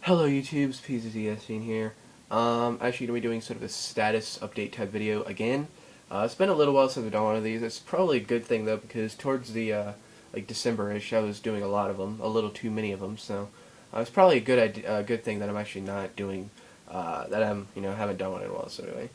Hello YouTube's PZScene here. Actually going to be doing sort of a status update type video again. It's been a little while since I've done one of these. It's probably a good thing though, because towards the like December-ish I was doing a lot of them, a little too many of them. So it's probably a good thing that I'm actually not doing that I'm haven't done one in a while. So anyway,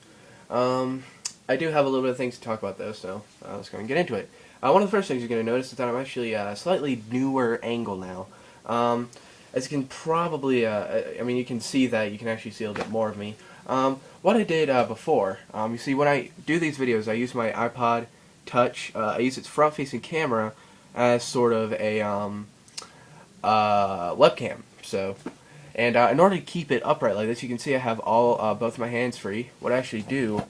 I do have a little bit of things to talk about though, so let's go and get into it. One of the first things you're going to notice is that I'm actually a slightly newer angle now. As you can probably, I mean, you can see that you can actually see a little bit more of me. What I did before, you see, when I do these videos, I use my iPod Touch. I use its front-facing camera as sort of a webcam. So, and in order to keep it upright like this, you can see I have all both my hands free. What I actually do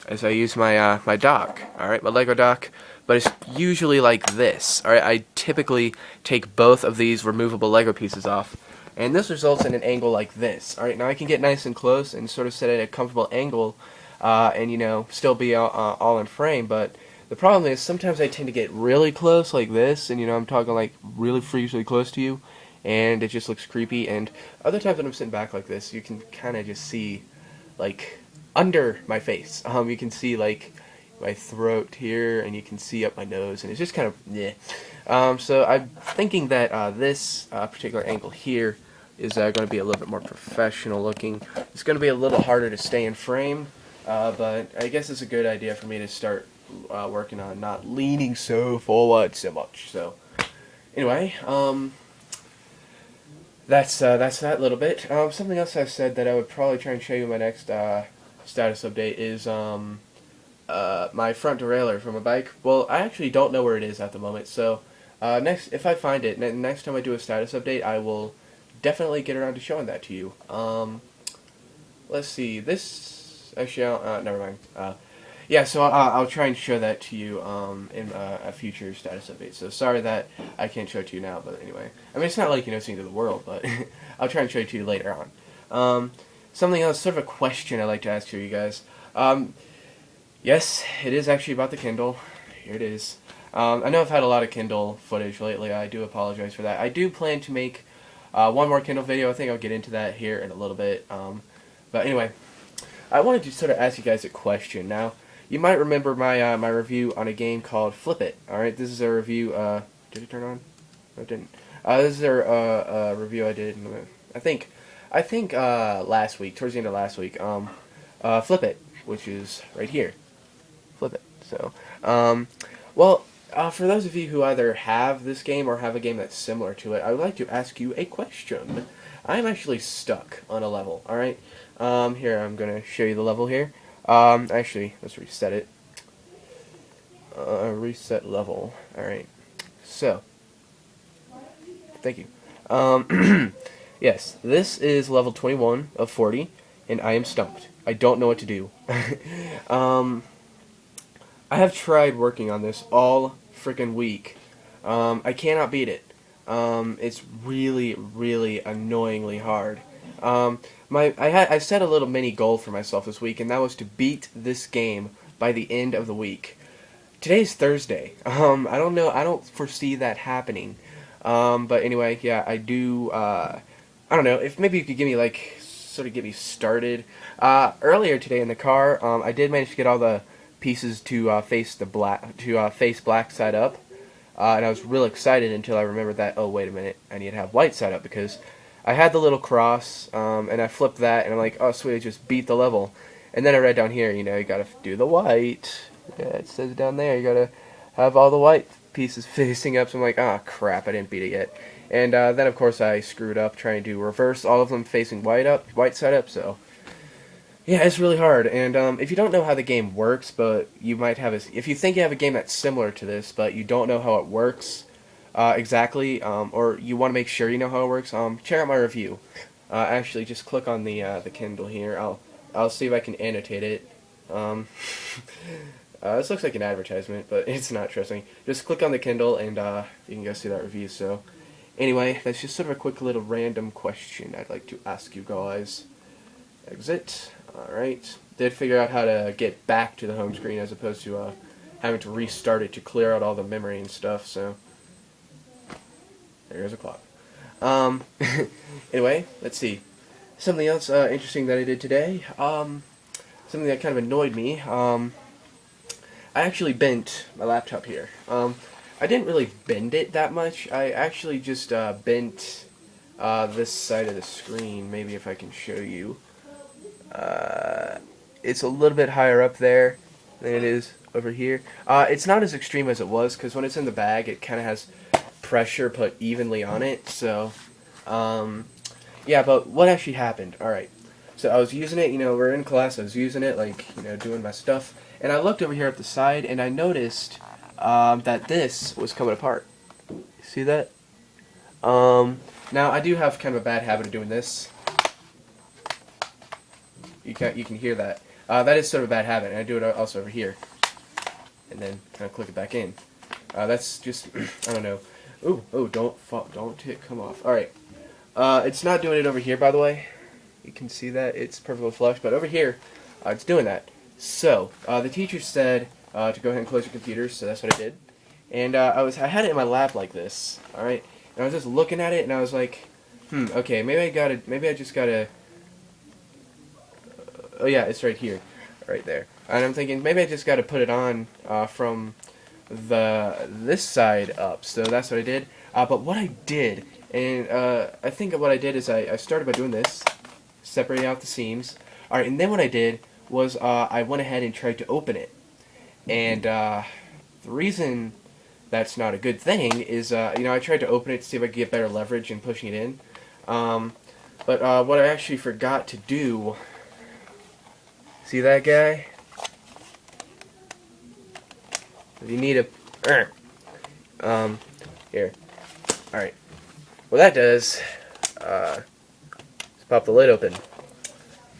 is I use my my dock, all right, my Lego dock, but it's usually like this. All right, I typically take both of these removable Lego pieces off, and this results in an angle like this. All right, now I can get nice and close and sort of set it at a comfortable angle, and still be all in frame. But the problem is sometimes I tend to get really close like this, and I'm talking like really freakishly close to you, and it just looks creepy. And other times when I'm sitting back like this, you can kind of just see like under my face. You can see like my throat here, and you can see up my nose, and it's just kind of yeah. So I'm thinking that this particular angle here is going to be a little bit more professional looking. It's going to be a little harder to stay in frame, but I guess it's a good idea for me to start working on not leaning so forward so much. So anyway, that's that little bit. Something else I said that I would probably try and show you in my next status update is my front derailleur for my bike. Well, I actually don't know where it is at the moment, so if I find it, next time I do a status update, I will definitely get around to showing that to you. Let's see, this, actually, never mind. Yeah, so I'll try and show that to you in a future status update. So sorry that I can't show it to you now, but anyway. I mean, it's not like it's the end of the world, but I'll try and show it to you later on. Something else, sort of a question I'd like to ask you guys. Yes, it is actually about the Kindle. Here it is. I know I've had a lot of Kindle footage lately. I do apologize for that. I do plan to make one more Kindle video. I think I'll get into that here in a little bit. But anyway, I wanted to sort of ask you guys a question. Now, you might remember my my review on a game called Flip It. All right, this is a review. Did it turn on? No, it didn't. This is a review I did. I think last week, towards the end of last week. Flip It, which is right here. Flip It. So, well, for those of you who either have this game or have a game that's similar to it, I would like to ask you a question. I'm actually stuck on a level. All right. Here, I'm gonna show you the level here. Actually, let's reset it. Reset level. Alright. So, thank you. Yes, this is level 21 of 40, and I am stumped. I don't know what to do. I have tried working on this all freaking week. I cannot beat it. It's really, really annoyingly hard. I set a little mini goal for myself this week, and that was to beat this game by the end of the week. Today's Thursday. I don't know. I don't foresee that happening. But anyway, yeah, I do. I don't know if maybe you could give me sort of get me started. Earlier today in the car, I did manage to get all the pieces to face black side up. And I was real excited until I remembered that, oh, wait a minute, I need to have white side up, because I had the little cross, and I flipped that, and I'm like, oh, sweet, I just beat the level. And then I read down here, you gotta do the white. Yeah, it says down there, you gotta have all the white pieces facing up, so I'm like, ah, oh, crap, I didn't beat it yet. And then, of course, I screwed up trying to reverse all of them facing white side up, so yeah, it's really hard. And if you don't know how the game works, but you might have if you think you have a game that's similar to this, but you don't know how it works exactly, or you want to make sure you know how it works, check out my review. Actually, just click on the Kindle here. I'll see if I can annotate it. This looks like an advertisement, but it's not. Trust me. Just click on the Kindle, and you can go see that review. So, anyway, that's just sort of a quick little random question I'd like to ask you guys. Exit. Alright. Did figure out how to get back to the home screen as opposed to having to restart it to clear out all the memory and stuff, so there goes a clock. Anyway, let's see. something else interesting that I did today, something that kind of annoyed me, I actually bent my laptop here. I didn't really bend it that much. I actually just bent this side of the screen. Maybe if I can show you. It's a little bit higher up there than it is over here. It's not as extreme as it was, because when it's in the bag, it kind of has pressure put evenly on it. So, yeah, but what actually happened? Alright, so I was using it, we're in class, I was using it, like, doing my stuff, and I looked over here at the side, and I noticed that this was coming apart. See that? Now, I do have kind of a bad habit of doing this. You can hear that. That is sort of a bad habit, and I do it also over here. And then kind of click it back in. That's just, I don't know. Ooh, don't come off. Alright. It's not doing it over here, by the way. You can see that. It's perfectly flush. But over here, it's doing that. So, the teacher said to go ahead and close your computer, so that's what I did. And I had it in my lap like this, alright? And I was just looking at it, and I was like, okay, maybe I just gotta... oh yeah, it's right here. Right there. And I'm thinking, maybe I just gotta put it on from this side up. So that's what I did. But what I did, and I think what I did is I started by doing this, separating out the seams. Alright, and then what I did was I went ahead and tried to open it. And the reason that's not a good thing is, I tried to open it to see if I could get better leverage in pushing it in. But what I actually forgot to do, see that guy? If you need a... here. Alright. What that does, is pop the lid open.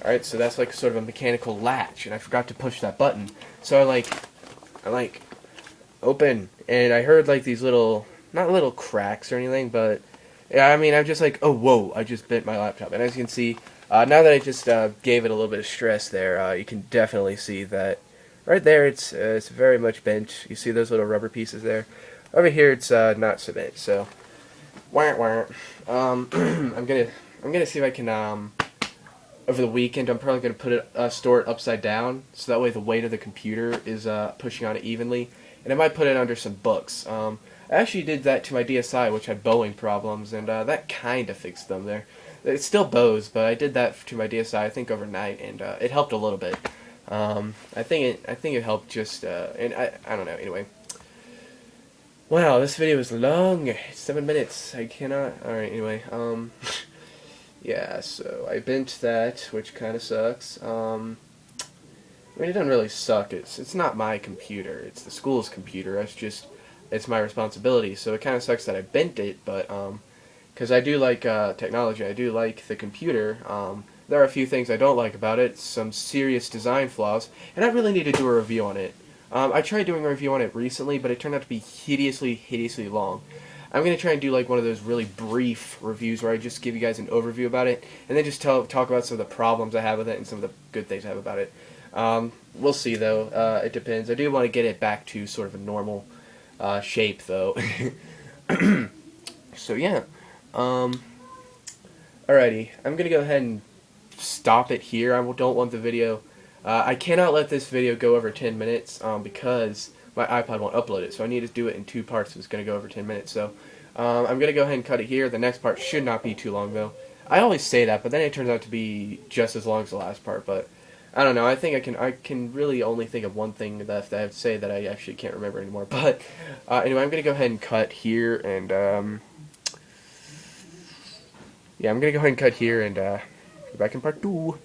Alright, so that's like sort of a mechanical latch, and I forgot to push that button. So I open, and I heard like these little, not little cracks or anything, but, yeah, I mean, I'm just like, oh, whoa, I just bent my laptop. And as you can see, now that I just gave it a little bit of stress there, you can definitely see that right there it's very much bent. You see those little rubber pieces there? Over here it's not so bent. So, I'm gonna see if I can over the weekend I'm probably gonna put it store it upside down, so that way the weight of the computer is pushing on it evenly, and I might put it under some books. I actually did that to my DSi, which had bowing problems, and that kind of fixed them there. It still bows, but I did that to my DSi, I think, overnight, and it helped a little bit. I think it helped just, and I don't know, anyway. Wow, this video is long. It's 7 minutes. I cannot, alright, anyway, yeah, so I bent that, which kind of sucks. I mean, it doesn't really suck. It's not my computer. It's the school's computer. It's my responsibility, so it kind of sucks that I bent it, but, because I do like technology, I do like the computer. There are a few things I don't like about it, some serious design flaws, and I really need to do a review on it. I tried doing a review on it recently, but it turned out to be hideously long. I'm going to try and do like one of those really brief reviews where I just give you guys an overview about it, and then just talk about some of the problems I have with it and some of the good things I have about it. We'll see, though. It depends. I do want to get it back to sort of a normal shape, though. So, yeah. Alrighty, I'm gonna go ahead and stop it here. I don't want the video, I cannot let this video go over 10 minutes, because my iPod won't upload it, so I need to do it in 2 parts if it's gonna go over 10 minutes, so, I'm gonna go ahead and cut it here. The next part should not be too long, though. I always say that, but then it turns out to be just as long as the last part, but, I don't know, I think I can really only think of one thing that I have to say that I actually can't remember anymore, but, anyway, I'm gonna go ahead and cut here, and, yeah, I'm gonna go ahead and cut here and be back in part 2.